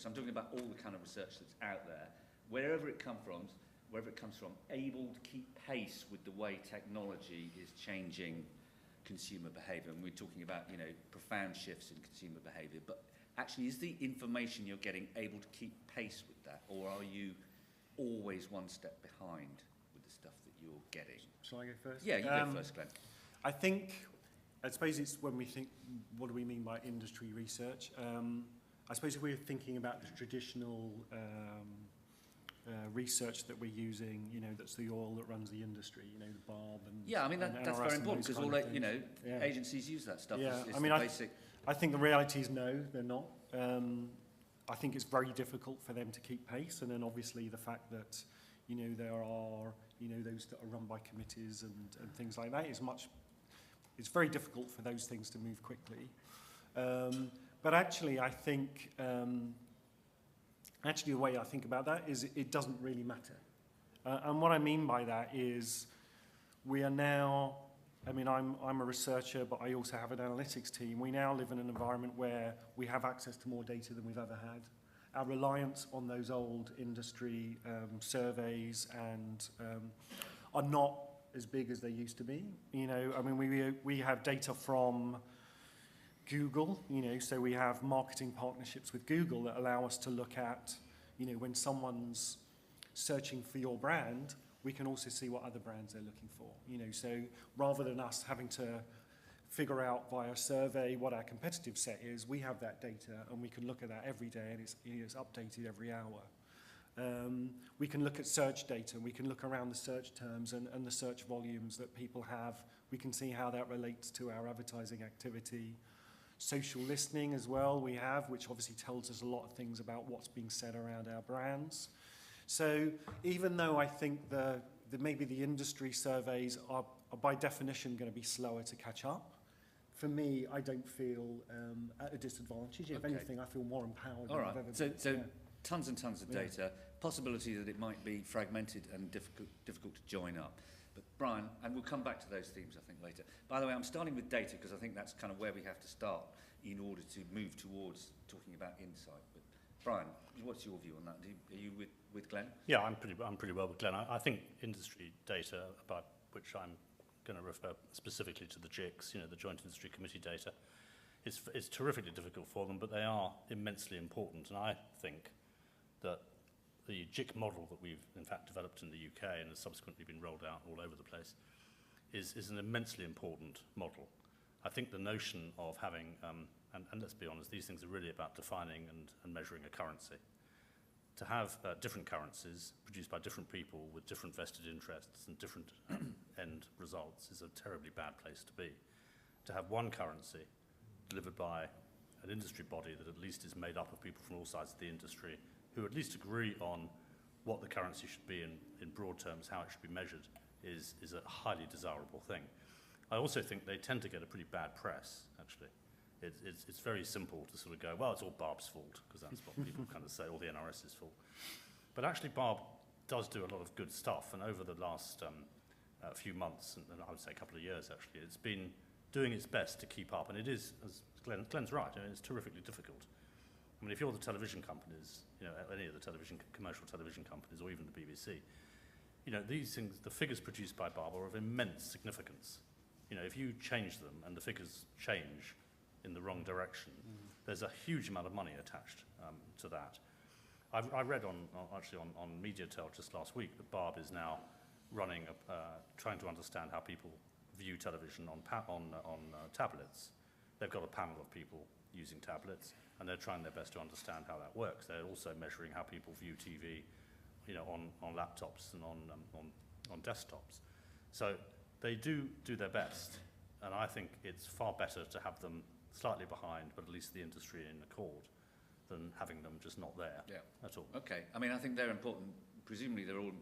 so I'm talking about all the kind of research that's out there, wherever it comes from, able to keep pace with the way technology is changing consumer behaviour. And we're talking about, you know, profound shifts in consumer behaviour, but actually, is the information you're getting able to keep pace with that, or are you always one step behind with the stuff that you're getting? Shall I go first? Yeah, you go first, Glen. I suppose it's when we think, what do we mean by industry research? I suppose if we're thinking about the traditional research that we're using, you know, that's the oil that runs the industry, you know, the barb and yeah, I mean that's very important because all that, you know, agencies use that stuff. Yeah, it's I mean, basic. I think the reality is no, they're not. I think it's very difficult for them to keep pace, and then obviously the fact that, you know, there are, you know, those that are run by committees and things like that is it's very difficult for those things to move quickly. But actually, I think, the way I think about that is it doesn't really matter. And what I mean by that is we are now, I mean, I'm a researcher, but I also have an analytics team. We now live in an environment where we have access to more data than we've ever had. Our reliance on those old industry surveys and are not as big as they used to be. You know, I mean, we have data from Google, you know, so we have marketing partnerships with Google that allow us to look at, you know, when someone's searching for your brand, we can also see what other brands they're looking for, you know, so rather than us having to figure out via survey what our competitive set is, we have that data and we can look at that every day, and it's updated every hour. We can look at search data, we can look around the search terms and the search volumes that people have. We can see how that relates to our advertising activity. Social listening as well we have, which obviously tells us a lot of things about what's being said around our brands. So even though I think maybe the industry surveys are by definition going to be slower to catch up, for me, I don't feel at a disadvantage. If anything, I feel more empowered than I've ever been. So tons and tons of data, possibility that it might be fragmented and difficult to join up. But Brian, and we'll come back to those themes, I think, later. By the way, I'm starting with data because I think that's kind of where we have to start in order to move towards talking about insight. But Brian, what's your view on that? Are you with Glen? Yeah, I'm pretty well with Glen. I think industry data, about which I'm going to refer specifically to the JICs, you know, the Joint Industry Committee data, it's terrifically difficult for them, but they are immensely important. And I think that the JIC model that we've in fact developed in the UK and has subsequently been rolled out all over the place is an immensely important model. I think the notion of having, and let's be honest, these things are really about defining and measuring a currency. To have different currencies produced by different people with different vested interests and different end results is a terribly bad place to be. To have one currency delivered by an industry body that at least is made up of people from all sides of the industry who at least agree on what the currency should be in broad terms, how it should be measured, is a highly desirable thing. I also think they tend to get a pretty bad press, actually. It's very simple to sort of go, well, it's all Barb's fault, because that's what people kind of say, all the NRS's fault. But actually, Barb does do a lot of good stuff, and over the last few months, and I would say a couple of years, actually, it's been doing its best to keep up, and it is, as Glen's right, I mean, it's terrifically difficult. I mean, if you're the television companies, you know, any of the commercial television companies, or even the BBC, you know, these things, the figures produced by Barb are of immense significance. You know, if you change them and the figures change in the wrong direction, there's a huge amount of money attached to that. I read on Mediatel just last week that Barb is now running, trying to understand how people view television on tablets. They've got a panel of people using tablets, and they're trying their best to understand how that works. They're also measuring how people view TV, you know, on laptops and on desktops. So they do their best, and I think it's far better to have them slightly behind, but at least the industry in accord, than having them just not there at all. Okay, I mean, I think they're important. Presumably they're all,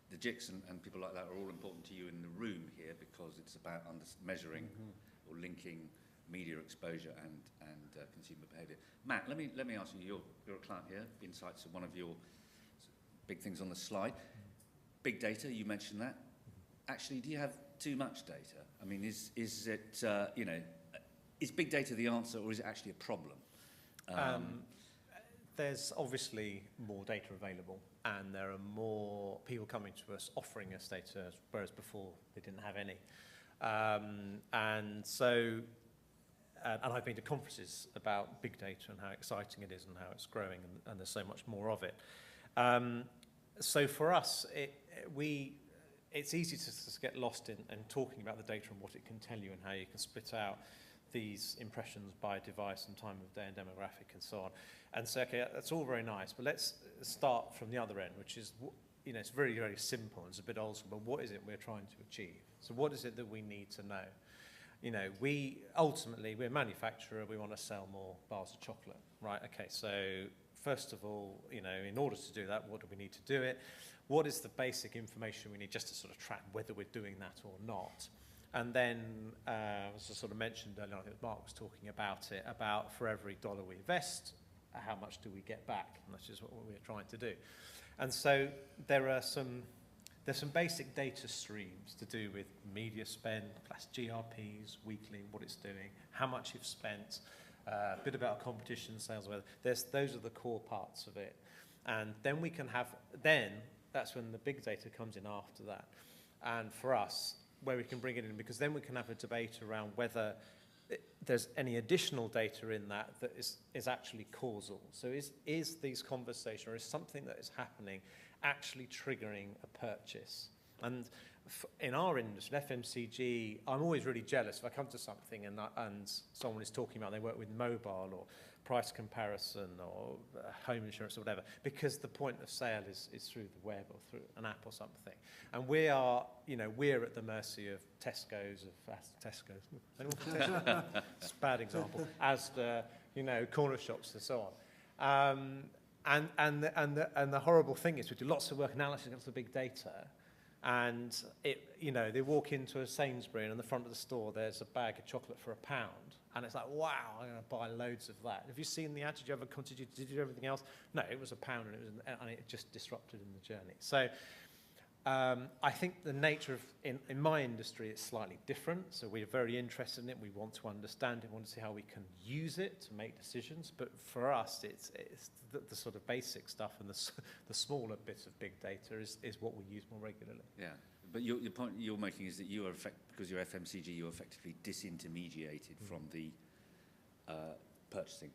the JICs and people like that are all important to you in the room here because it's about measuring or linking media exposure and consumer behaviour. Matt, let me ask you, you're a client here. Insights are one of your big things on the slide. Big data, you mentioned that. Actually, do you have too much data? I mean, is it, is big data the answer, or is it actually a problem? there's obviously more data available, and there are more people coming to us offering us data, whereas before they didn't have any. And I've been to conferences about big data and how exciting it is and how it's growing, and there's so much more of it. So for us, it's easy to just get lost in talking about the data and what it can tell you and how you can split out these impressions by device and time of day and demographic and so on. And so, okay, that's all very nice, but let's start from the other end, which is, it's very, very simple. It's a bit old school, but what is it we're trying to achieve? So what is it that we need to know? Ultimately, we're a manufacturer. We want to sell more bars of chocolate, right? Okay, so first of all, in order to do that, what do we need to do it? What is the basic information we need just to sort of track whether we're doing that or not? And then, as I sort of mentioned earlier, I think Mark was talking about it, about for every dollar we invest, how much do we get back? And that's just what we're trying to do. And so there's some basic data streams to do with media spend, plus GRPs, weekly, what it's doing, how much you've spent, a bit about competition, sales, weather. Those are the core parts of it. And then we can that's when the big data comes in after that. And for us, where we can bring it in, because then we can have a debate around whether there's any additional data in that is actually causal. So is these conversations, or is something that is happening actually triggering a purchase? And in our industry, FMCG, I'm always really jealous if I come to something and someone is talking about they work with mobile or price comparison or home insurance or whatever, because the point of sale is through the web or through an app or something. And we're at the mercy of Tesco's, it's a bad example, Asda, corner shops and so on. And the horrible thing is we do lots of work analyzing lots of big data, and they walk into a Sainsbury and in the front of the store there's a bag of chocolate for £1. And it's like, wow, I'm going to buy loads of that. Have you seen the ad? Did you do everything else? No, it was £1, and it just disrupted in the journey. So I think the nature of, in my industry, it's slightly different. So we're very interested in it. We want to understand it. We want to see how we can use it to make decisions. But for us, it's the sort of basic stuff, and the smaller bits of big data is what we use more regularly. Yeah. But your point you're making is that you are because you're FMCG, you're effectively disintermediated from the purchasing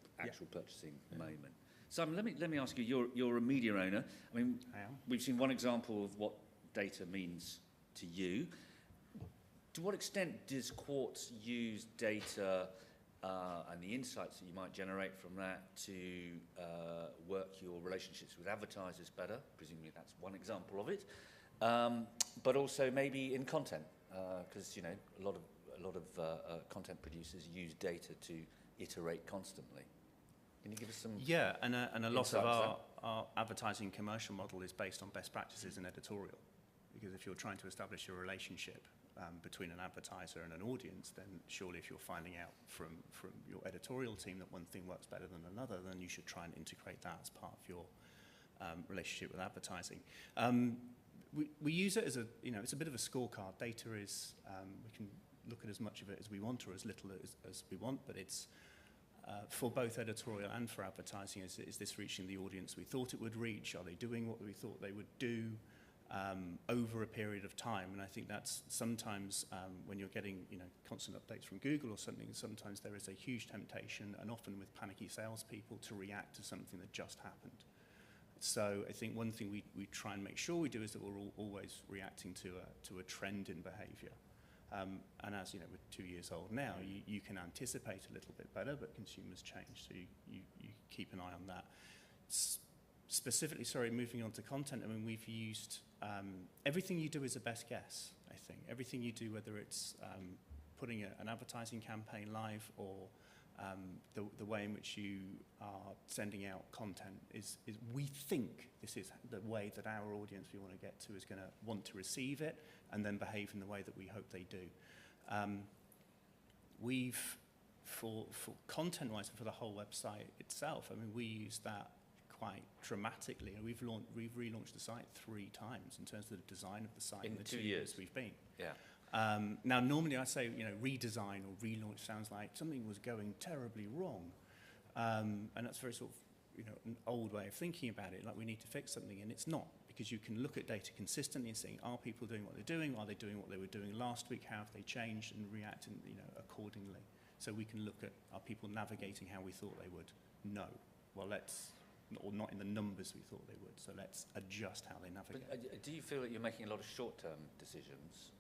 moment. Simon, let me ask you. You're a media owner. I mean, we've seen one example of what data means to you. To what extent does Quartz use data and the insights that you might generate from that to work your relationships with advertisers better? Presumably, that's one example of it. But also maybe in content, because a lot of content producers use data to iterate constantly. Can you give us some? Yeah, and a lot of our advertising commercial model is based on best practices in editorial, because if you're trying to establish a relationship between an advertiser and an audience, then surely if you're finding out from your editorial team that one thing works better than another, then you should try and integrate that as part of your relationship with advertising. We use it as it's a bit of a scorecard. Data is, we can look at as much of it as we want or as little as we want, but it's for both editorial and for advertising, is this reaching the audience we thought it would reach? Are they doing what we thought they would do over a period of time? And I think that's sometimes when you're getting constant updates from Google or something, sometimes there is a huge temptation, and often with panicky salespeople, to react to something that just happened. So I think one thing we try and make sure we do is that we're always reacting to a trend in behaviour. And as we're 2 years old now, you can anticipate a little bit better, but consumers change, so you keep an eye on that. Specifically, moving on to content, I mean, we've used everything you do is a best guess, I think. Everything you do, whether it's putting an advertising campaign live or the way in which you are sending out content is we think this is the way that our audience we want to get to is going to want to receive it and then behave in the way that we hope they do. We've, for content-wise and for the whole website itself, I mean, we use that quite dramatically. And we've relaunched the site 3 times in terms of the design of the site in the 2 years we've been. Yeah. Now, normally I say, redesign or relaunch sounds like something was going terribly wrong. And that's very sort of, an old way of thinking about it, like we need to fix something, and it's not, because you can look at data consistently and saying, are people doing what they're doing? Are they doing what they were doing last week? How have they changed and reacted, accordingly? So we can look at, are people navigating how we thought they would? No. Well, or not in the numbers we thought they would, so let's adjust how they navigate. But, do you feel that you're making a lot of short-term decisions?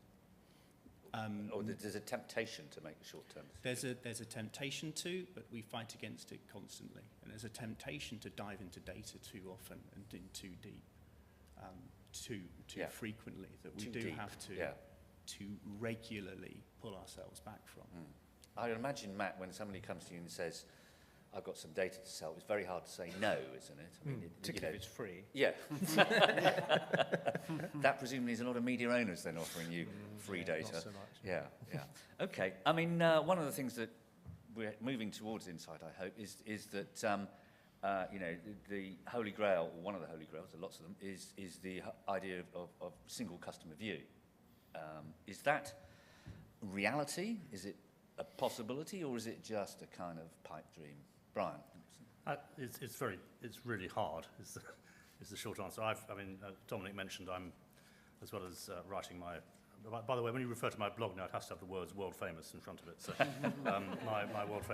Or there's a temptation to make short-term decisions? There's a temptation to, but we fight against it constantly. And there's a temptation to dive into data too often and in too deep, too frequently, that we do have to regularly pull ourselves back from. I imagine, Matt, when somebody comes to you and says, I've got some data to sell, it's very hard to say no, isn't it? I mean, particularly if it's free. Yeah. That presumably is a lot of media owners then offering you free data. Not so much. Yeah. Okay. I mean, one of the things that we're moving towards Insight, I hope, is that the holy grail, or one of the holy grails, there are lots of them, is the idea of single customer view. Is that reality? Is it a possibility, or is it just a kind of pipe dream? Brian? It's really hard, is the short answer. Dominic mentioned I'm, as well as writing my, by the way, when you refer to my blog now, it has to have the words world famous in front of it. So my world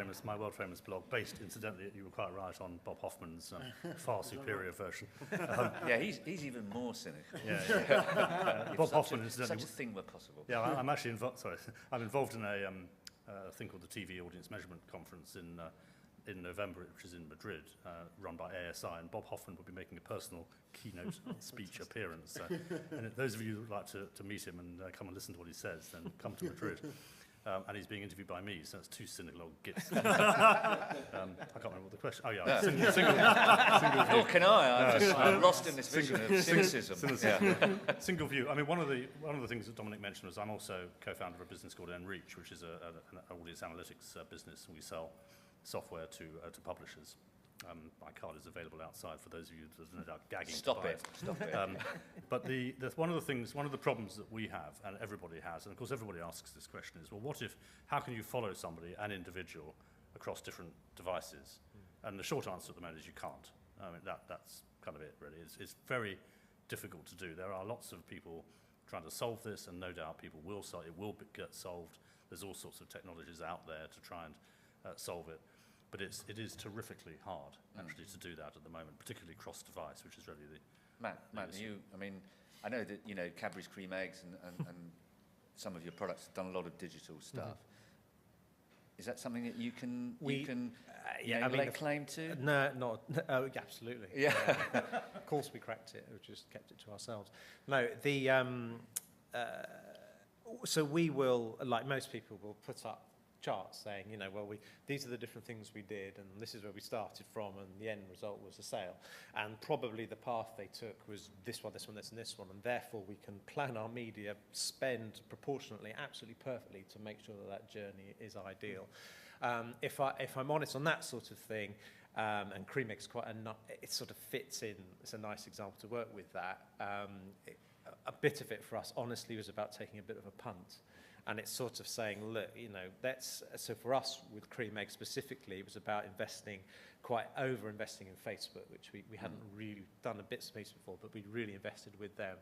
famous blog, based incidentally, you were quite right, on Bob Hoffman's far superior version. Yeah, he's even more cynical. Bob Hoffman, incidentally, such a thing were possible. Yeah, I'm actually involved. I'm involved in a thing called the TV Audience Measurement Conference in November, which is in Madrid, run by ASI, and Bob Hoffman will be making a personal keynote speech appearance. And those of you who would like to meet him and come and listen to what he says, then come to Madrid. And he's being interviewed by me, so that's two cynical gits. I can't remember what the question. Oh yeah, single view. Nor can I. I'm lost in this vision of cynicism. Single view. I mean, one of the things that Dominic mentioned was I'm also co-founder of a business called Enreach, which is an audience analytics business. We sell software to publishers. My card is available outside for those of you that are no doubt gagging to buy it. Stop it. But one of the problems that we have, and everybody has, and of course everybody asks this question, is, well, how can you follow somebody, an individual, across different devices? And the short answer at the moment is you can't. I mean, that's kind of it, really. It's very difficult to do. There are lots of people trying to solve this, and no doubt it will get solved. There's all sorts of technologies out there to try and solve it. But it is terrifically hard, actually, to do that at the moment, particularly cross-device, which is really the... Matt, I know that, Cadbury's cream eggs and some of your products have done a lot of digital stuff. Is that something that you can lay claim to? No, not... Oh, absolutely. Yeah. Of course we cracked it. We just kept it to ourselves. No, so we will, like most people, will put up charts saying, these are the different things we did, and this is where we started from, and the end result was a sale. And probably the path they took was this one, this one, this, and this one, and therefore we can plan our media spend proportionately, absolutely perfectly, to make sure that journey is ideal. If I'm honest on that sort of thing, and Cream Eggs it sort of fits in. It's a nice example to work with that. A bit of it for us, honestly, was about taking a bit of a punt. And it's sort of saying, look, so for us with Cream Egg specifically, it was about over-investing in Facebook, which we hadn't really done a bit space before, but we really invested with them.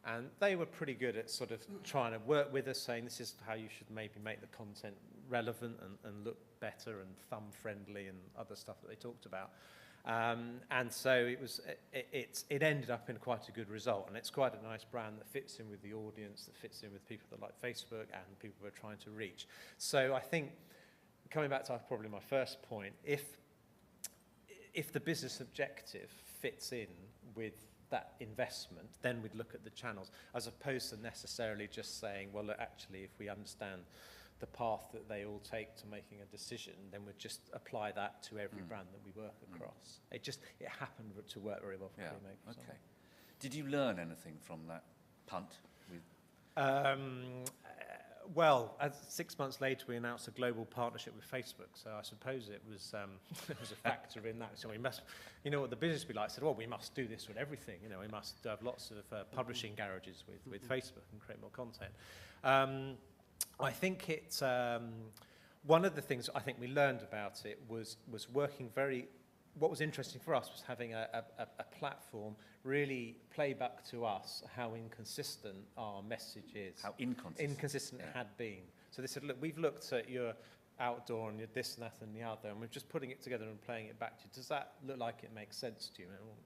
And they were pretty good at sort of trying to work with us, saying this is how you should maybe make the content relevant and look better and thumb-friendly and other stuff that they talked about. And so it ended up in quite a good result, and it's quite a nice brand that fits in with the audience, that fits in with people that like Facebook and people we're trying to reach. So I think, coming back to probably my first point, if the business objective fits in with that investment, then we'd look at the channels, as opposed to necessarily just saying, well, look, actually, if we understand the path that they all take to making a decision, then we'd just apply that to every brand that we work across. It happened to work very well for Cream Egg. Okay. Did you learn anything from that punt? Well, 6 months later, we announced a global partnership with Facebook. So I suppose it was a factor in that. So we must, what the business be like said, well, we must do this with everything. We must have lots of publishing garages with Facebook and create more content. I think it's one of the things I think we learned about it was working very what was interesting for us was having a platform really play back to us how inconsistent our message is. How inconsistent. Inconsistent it had been. So they said, look, we've looked at your outdoor and your this and that and the other, and we're just putting it together and playing it back to you. Does that look like it makes sense to you? Well,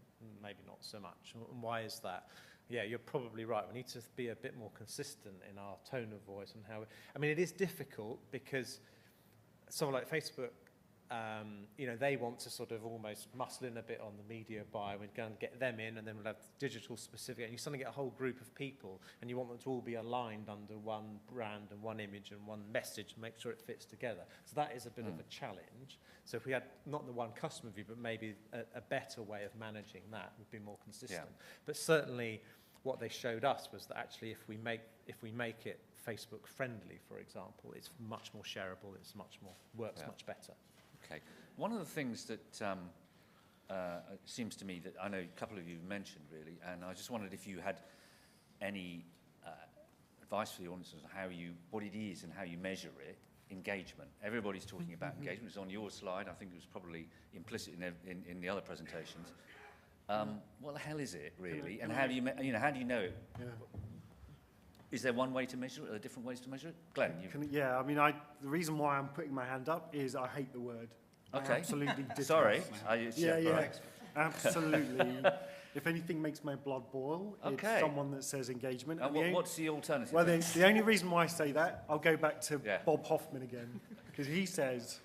maybe not so much. And why is that? Yeah, you're probably right. We need to be a bit more consistent in our tone of voice and how. I mean, it is difficult because someone like Facebook, they want to sort of almost muscle in a bit on the media buy. We're going to get them in, and then we'll have digital specific. And you suddenly get a whole group of people, and you want them to all be aligned under one brand and one image and one message, and make sure it fits together. So that is a bit of a challenge. So if we had not the one customer view, but maybe a better way of managing that would be more consistent. Yeah. But certainly, what they showed us was that actually, if we make it Facebook friendly, for example, it's much more shareable. It's much more works much better. Okay. One of the things that seems to me that I know a couple of you mentioned really, and I just wondered if you had any advice for the audience on what it is and how you measure it. Engagement. Everybody's talking about engagement. It's on your slide. I think it was probably implicit in the other presentations. What the hell is it really, and how do how do you know it? Yeah. Is there one way to measure it? Are there different ways to measure it? Glen, the reason why I'm putting my hand up is I hate the word. Okay. I absolutely detest. Sorry. Absolutely. If anything makes my blood boil, it's someone that says engagement. And what's the alternative? Well, the only reason why I say that, I'll go back to Bob Hoffman again, because he says,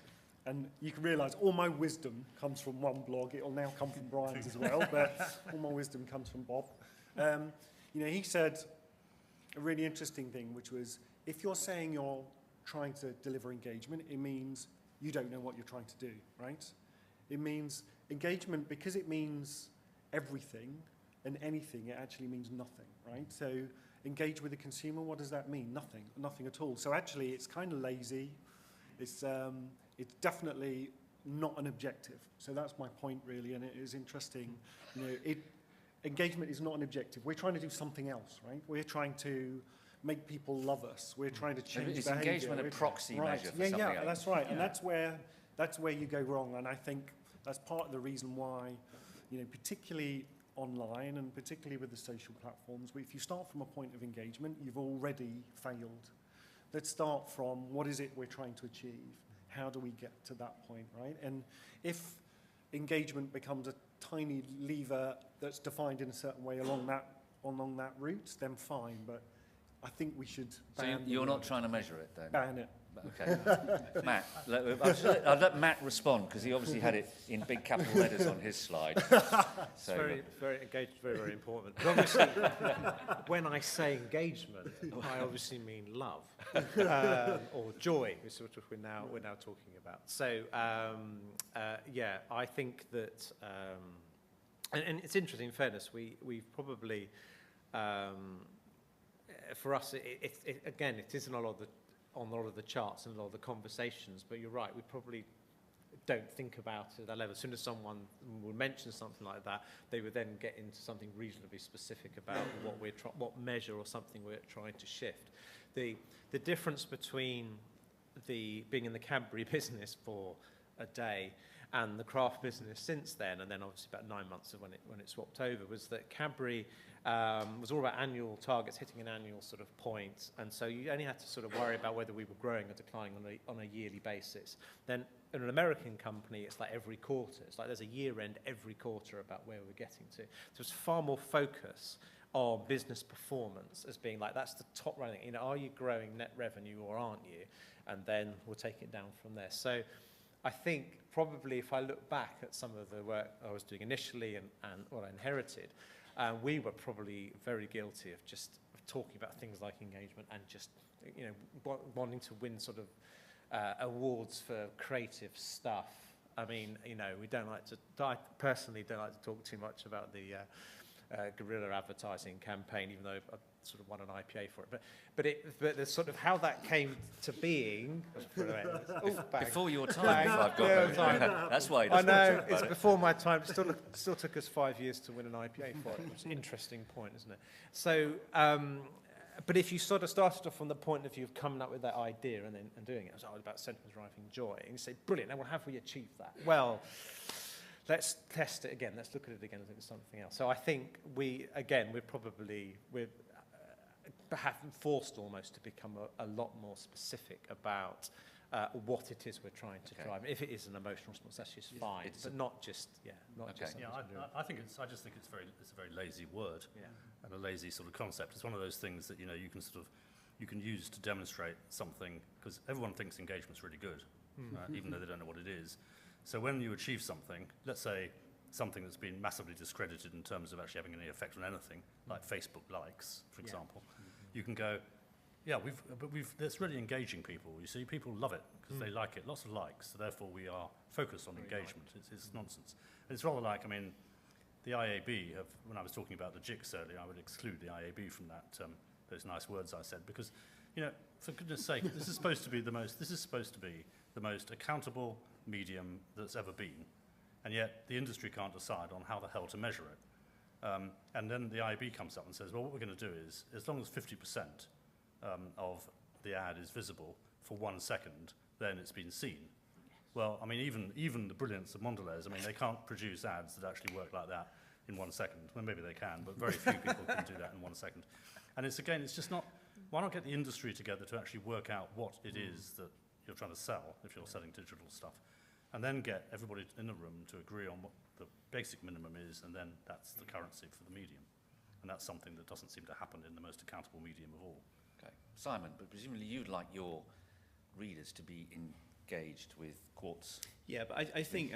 and you can realise all my wisdom comes from one blog. It'll now come from Brian's as well, but all my wisdom comes from Bob. He said a really interesting thing, which was, if you're saying you're trying to deliver engagement, it means you don't know what you're trying to do, right? It means engagement, because it means everything and anything, it actually means nothing, right? So engage with the consumer, what does that mean? Nothing at all. So actually it's kind of lazy. It's definitely not an objective. So that's my point really, and it is interesting. Engagement is not an objective. We're trying to do something else, right? We're trying to make people love us. We're trying to change Is behavior. engagement a proxy measure for something else? Yeah, that's right. Yeah. And that's where you go wrong. And I think that's part of the reason why, particularly online and particularly with the social platforms, if you start from a point of engagement, you've already failed. Let's start from what is it we're trying to achieve? How do we get to that point, right? And if engagement becomes a tiny lever that's defined in a certain way along that route, then fine. But I think we should ban So you're not trying to measure it then? Ban it. Okay. Matt, I'll let Matt respond, because he obviously had it in big capital letters on his slide. So, very, very engaged, very, very important. But obviously, when I say engagement, I obviously mean love or joy, which sort of we're now talking about. So I think that, and it's interesting. In fairness, we've probably, for us, it isn't on a lot of the charts and a lot of the conversations, but you're right, we probably don't think about it at that level. As soon as someone would mention something like that, they would then get into something reasonably specific about what measure or something we're trying to shift. The difference between being in the Cadbury business for a day and the craft business since then, and then obviously about 9 months of when it swapped over, was that Cadbury was all about annual targets, hitting an annual sort of point, and so you only had to sort of worry about whether we were growing or declining on a yearly basis. Then in an American company, it's like every quarter. It's like there's a year end every quarter about where we're getting to. So it's far more focus on business performance as being like, that's the top running. Are you growing net revenue or aren't you? And then we'll take it down from there. So I think probably if I look back at some of the work I was doing initially and what I inherited, we were probably very guilty of just talking about things like engagement and just, wanting to win sort of awards for creative stuff. I mean, I personally don't like to talk too much about the guerrilla advertising campaign, even though I sort of won an IPA for it. But the sort of how that came to being. Before your time, I've got that's why. I know it's before my time. It still took us 5 years to win an IPA for it. Which is an interesting point, isn't it? So, but if you sort of started off from the point of view of coming up with that idea and doing it, it was all about sentiment driving joy, and you say, brilliant. Now, how have we achieved that? Well, let's test it again. Let's look at it again and think of something else. So I think we're forced almost to become a lot more specific about what it is we're trying to drive. If it is an emotional response, that's just fine, but not just, just Yeah, I just think it's a very lazy word and a lazy sort of concept. It's one of those things that, you can use to demonstrate something, because everyone thinks engagement's really good, even though they don't know what it is. So when you achieve something, let's say something that's been massively discredited in terms of actually having any effect on anything, like Facebook likes, for example, you can go, that's really engaging people. You see, people love it because they like it. Lots of likes, so therefore we are focused on engagement. It's nonsense. It's rather like, the IAB when I was talking about the GICs earlier, I would exclude the IAB from that, those nice words I said, because, for goodness sake, this is supposed to be the most accountable medium that's ever been, and yet the industry can't decide on how the hell to measure it. And then the IAB comes up and says, well, what we're going to do is, as long as 50% of the ad is visible for 1 second, then it's been seen. Well, even the brilliance of Mondelēz, they can't produce ads that actually work like that in 1 second. Well, maybe they can, but very few people can do that in 1 second. And it's just not, why not get the industry together to actually work out what it is that you're trying to sell if you're selling digital stuff, and then get everybody in the room to agree on what the basic minimum is, and then that's the currency for the medium. And that's something that doesn't seem to happen in the most accountable medium of all. Okay. Simon, but presumably you'd like your readers to be engaged with Quartz. Yeah, but I think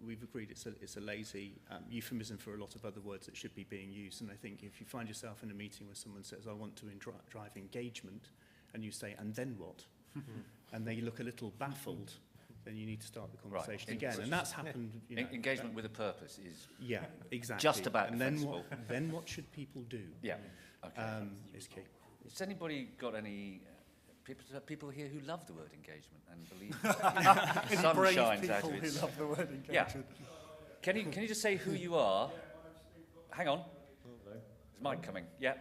we've agreed it's a lazy euphemism for a lot of other words that should be being used. And I think if you find yourself in a meeting where someone says, I want to drive engagement, and you say, and then what? And they look a little baffled, then you need to start the conversation again. And that's happened. Engagement with a purpose is exactly. just about and defensible. Then what should people do? Yeah, okay. Is key. Has anybody got any people here who love the word engagement and believe sun shines out of it? Who love the word engagement. Yeah. Can you just say who you are? Hang on. Hello. Is Mike coming? Yeah.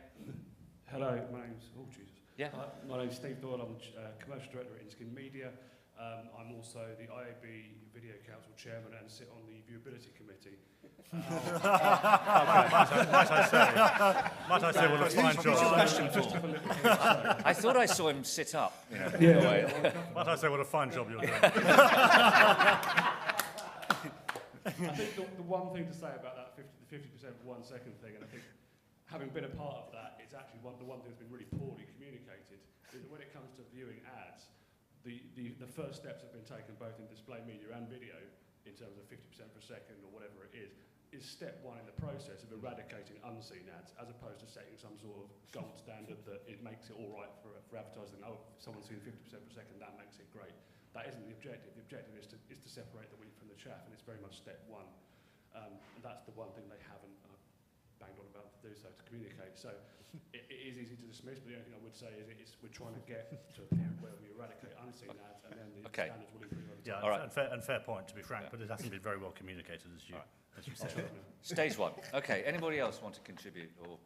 Hello, my name's Jesus. Yeah. My name's Steve Doyle. I'm commercial director at InSkin Media. I'm also the IAB Video Council chairman and sit on the viewability committee. Might I say what a fine job. I thought I saw him sit up. Might I say what a fine job you're doing. I think the one thing to say about that 50% for 1 second thing, and I think having been a part of that, it's actually the one thing that's been really poorly communicated, is that when it comes to viewing ads, the first steps have been taken both in display media and video, in terms of 50% per second or whatever it is step one in the process of eradicating unseen ads, as opposed to setting some sort of gold standard that it makes it all right for advertising. Oh, if someone's seeing 50% per second, that makes it great. That isn't the objective. The objective is to separate the wheat from the chaff, and it's very much step one. And that's the one thing they haven't banged on about to do so, to communicate. So it is easy to dismiss, but the only thing I would say is we're trying to get to a point where we eradicate unseen ads, and then the standards will improve over time. Yeah, all right. and fair point, to be frank, but it hasn't been very well communicated, as you said. Stage one. Okay, anybody else want to contribute? Or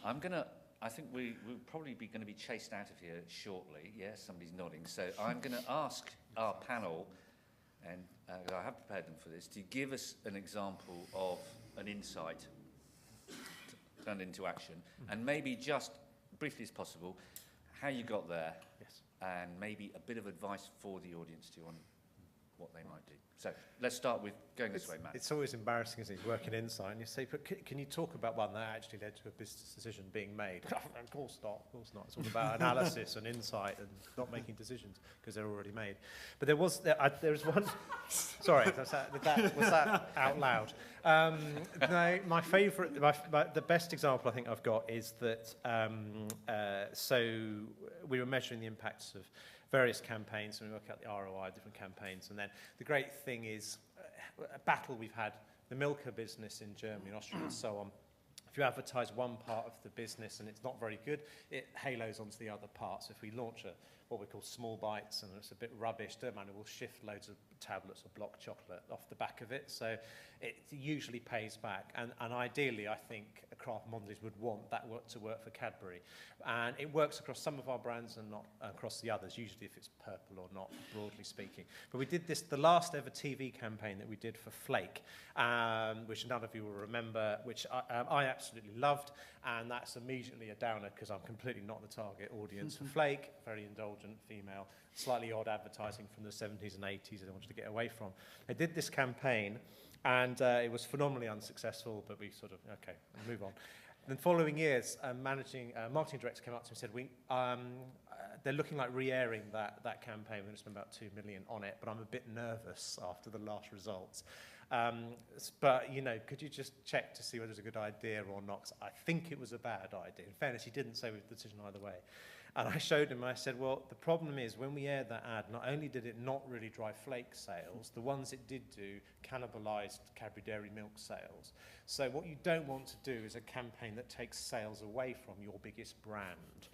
I think we'll probably be going to be chased out of here shortly. Yes, somebody's nodding. So I'm going to ask our panel, and I have prepared them for this, to give us an example of an insight turned into action, and maybe just briefly as possible, how you got there, and maybe a bit of advice for the audience too on what they might do. So let's start with going this way, Matt. It's always embarrassing as he's working Insight, and you say, but can you talk about one that actually led to a business decision being made? Of course not, of course not. It's all about analysis and insight and not making decisions because they're already made. But there was one, sorry, was that out loud? No, my favourite, the best example I think I've got is that, so we were measuring the impacts of various campaigns, and we work out the ROI of different campaigns. And then the great thing is a battle we've had, the Milka business in Germany and Austria and so on. If you advertise one part of the business and it's not very good, it halos onto the other parts. If we launch what we call small bites and it's a bit rubbish, it will shift loads of tablets of block chocolate off the back of it. So it usually pays back. And ideally, I think craft Mondelēz would want that to work for Cadbury. And it works across some of our brands and not across the others, usually if it's purple or not, broadly speaking. But we did this, the last ever TV campaign that we did for Flake, which none of you will remember, which I absolutely loved. And that's immediately a downer because I'm completely not the target audience for Flake, very indulgent female, slightly odd advertising from the 70s and 80s that I wanted to get away from. I did this campaign and it was phenomenally unsuccessful, but we sort of, okay, move on. Then following years, marketing director came up to me and said, they're looking like re-airing that campaign. We're going to spend about $2 million on it, but I'm a bit nervous after the last results. But, you know, could you just check to see whether it's a good idea or not? 'Cause I think it was a bad idea. In fairness, he didn't say the decision either way. And I showed him, and I said, well, the problem is when we aired that ad, not only did it not really drive Flake sales, the ones it did do cannibalized Cadbury Dairy Milk sales. So what you don't want to do is a campaign that takes sales away from your biggest brand.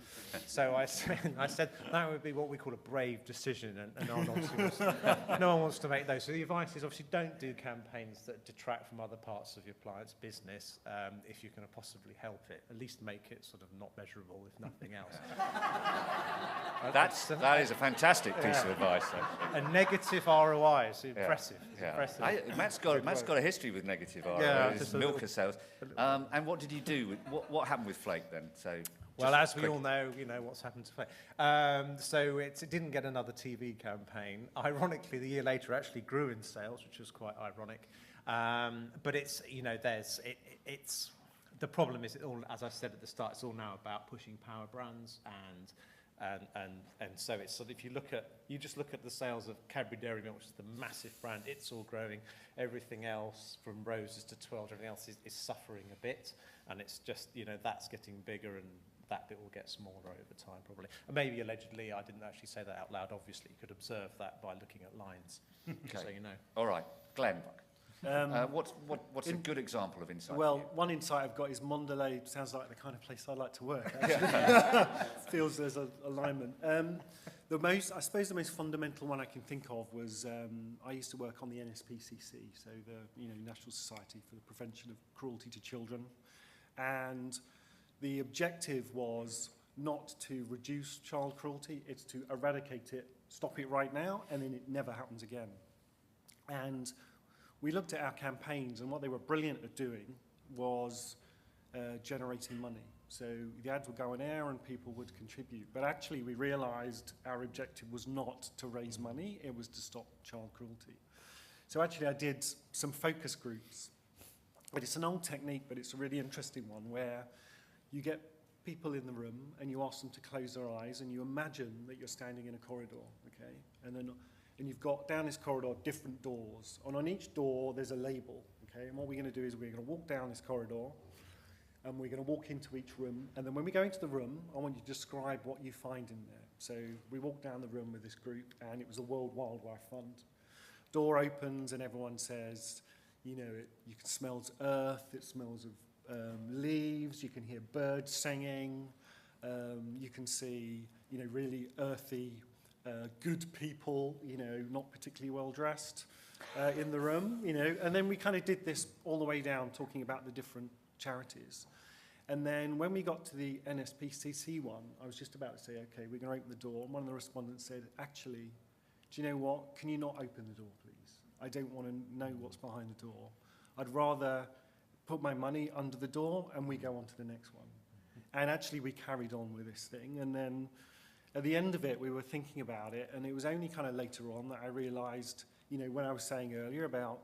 So I said that would be what we call a brave decision, and no one wants to make those. So the advice is obviously don't do campaigns that detract from other parts of your client's business if you can possibly help it. At least make it sort of not measurable, if nothing else. That is a fantastic piece of advice. A negative ROI is impressive. It's impressive. Matt's got a history with negative ROI. Yeah, His milker sales. And what did you do? What happened with Flake then? So well, as we all know, you know what's happened to Flake. So it didn't get another TV campaign. Ironically, the year later, it actually grew in sales, which was quite ironic. But it's, you know, it's the problem is, as I said at the start, it's all now about pushing power brands and so it's sort of, if you just look at the sales of Cadbury Dairy Milk, which is the massive brand, it's all growing. Everything else, from roses to 12, everything else is suffering a bit, and it's just, you know, that's getting bigger, and that bit will get smaller over time probably. And maybe allegedly, I didn't actually say that out loud. Obviously, you could observe that by looking at lines, so you know. All right, Glen. What's a good example of insight? Well, one insight I've got is Mondelēz sounds like the kind of place I'd like to work. Feels there's an alignment. I suppose the most fundamental one I can think of was I used to work on the NSPCC, so the National Society for the Prevention of Cruelty to Children, and the objective was not to reduce child cruelty; it's to eradicate it, stop it right now, and then it never happens again. And we looked at our campaigns, and what they were brilliant at doing was generating money. So the ads would go on air and people would contribute. But actually, we realized our objective was not to raise money, it was to stop child cruelty. So actually, I did some focus groups. But it's an old technique, but it's a really interesting one, where you get people in the room and you ask them to close their eyes and you imagine that you're standing in a corridor, okay? And you've got down this corridor different doors, and on each door there's a label, okay? And what we're going to do is we're going to walk down this corridor, and we're going to walk into each room, and then when we go into the room, I want you to describe what you find in there. So we walked down the room with this group, and it was a World Wildlife Fund. Door opens, and everyone says, you know, you can smell earth, it smells of leaves, you can hear birds singing, you can see, you know, really earthy, good people, you know, not particularly well dressed in the room, you know, and then we kind of did this all the way down, talking about the different charities. And then when we got to the NSPCC one, I was just about to say, okay, we're going to open the door, and one of the respondents said, actually, do you know what, can you not open the door, please? I don't want to know what's behind the door. I'd rather put my money under the door and we go on to the next one. And actually we carried on with this thing, and then at the end of it, we were thinking about it, and it was only kind of later on that I realized, you know, when I was saying earlier about,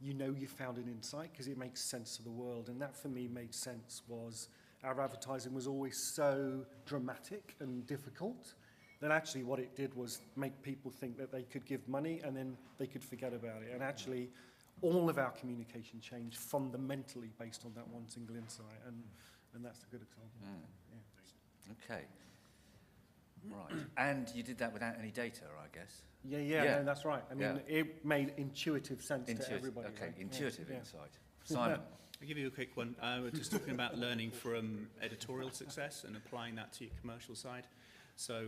you know, you found an insight because it makes sense to the world, and that for me made sense. Was our advertising was always so dramatic and difficult that actually what it did was make people think that they could give money and then they could forget about it. And actually all of our communication changed fundamentally based on that one single insight, and that's a good example. Yeah. Okay. Right. And you did that without any data, I guess? Yeah. No, that's right. I mean, it made intuitive sense to everybody. Okay, right? intuitive insight. Simon? I'll give you a quick one. We're just talking about learning from editorial success and applying that to your commercial side. So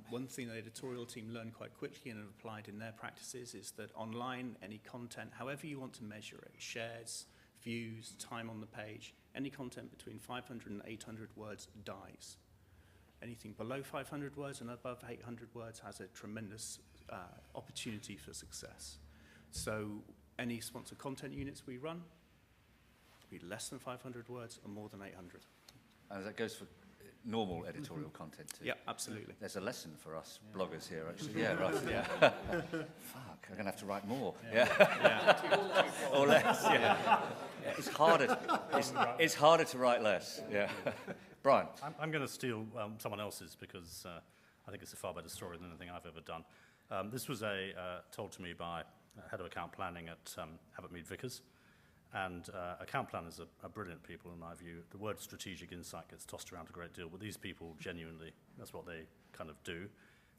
one thing the editorial team learned quite quickly and have applied in their practices is that online, any content, however you want to measure it, shares, views, time on the page. Any content between 500 and 800 words dies. Anything below 500 words and above 800 words has a tremendous opportunity for success. So any sponsored content units we run, be less than 500 words or more than 800. And that goes for normal editorial content too? Yeah, absolutely. There's a lesson for us bloggers here, actually. Yeah, right. Yeah. Fuck, I'm going to have to write more. Yeah. Or less, yeah. It's harder to write less, yeah. Brian? I'm going to steal someone else's because I think it's a far better story than anything I've ever done. This was told to me by head of account planning at Abbott Mead Vickers. And account planners are brilliant people, in my view. The word strategic insight gets tossed around a great deal, but these people genuinely, that's what they kind of do.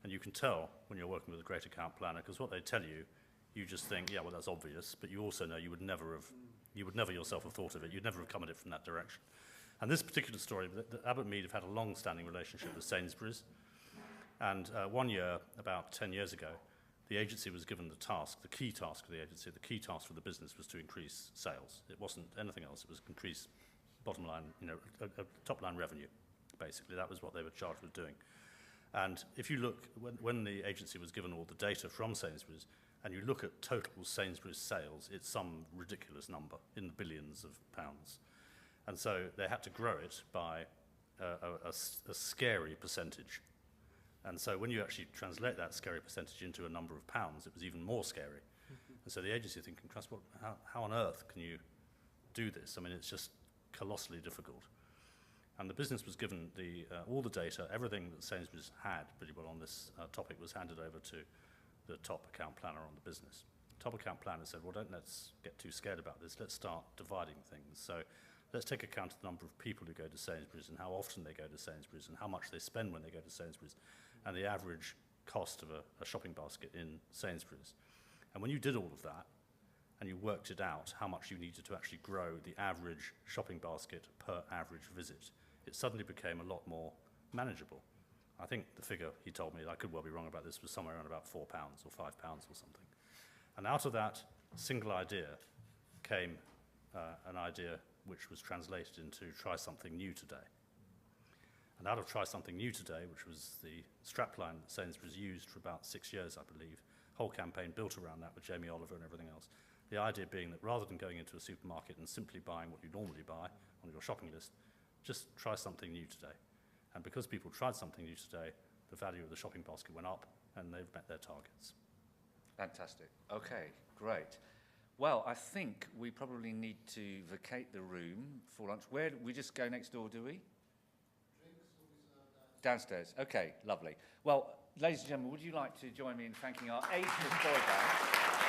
And you can tell when you're working with a great account planner, because what they tell you, you just think, yeah, well, that's obvious, but you also know you would never yourself have thought of it. You'd never have come at it from that direction. And this particular story, the Abbott Mead have had a long-standing relationship with Sainsbury's. And one year, about 10 years ago, the agency was given the task, the key task for the agency, the key task for the business was to increase sales. It wasn't anything else. It was increase bottom line, a top line revenue, basically. That was what they were charged with doing. And if you look, when the agency was given all the data from Sainsbury's, and you look at total Sainsbury's sales, it's some ridiculous number in the billions of pounds. And so they had to grow it by a scary percentage. And so when you actually translate that scary percentage into a number of pounds, it was even more scary. And so the agency thinking, Christ, how on earth can you do this? I mean, it's just colossally difficult. And the business was given all the data, everything that Sainsbury's had pretty well on this topic was handed over to the top account planner on the business. The top account planner said, well, let's get too scared about this. Let's start dividing things. So let's take account of the number of people who go to Sainsbury's and how often they go to Sainsbury's and how much they spend when they go to Sainsbury's, and the average cost of a shopping basket in Sainsbury's. And when you did all of that, and you worked it out, how much you needed to actually grow the average shopping basket per average visit, it suddenly became a lot more manageable. I think the figure he told me, I could well be wrong about this, was somewhere around about £4 or £5 or something. And out of that single idea came an idea which was translated into try something new today. And out of try something new today, which was the strapline that Sainsbury's used for about 6 years, I believe, whole campaign built around that with Jamie Oliver and everything else. The idea being that rather than going into a supermarket and simply buying what you normally buy on your shopping list, just try something new today. And because people tried something new today, the value of the shopping basket went up and they've met their targets. Fantastic. Okay, great. Well, I think we probably need to vacate the room for lunch. Where do we just go next door, do we? Downstairs. Okay, lovely. Well, ladies and gentlemen, would you like to join me in thanking our ageless boy band?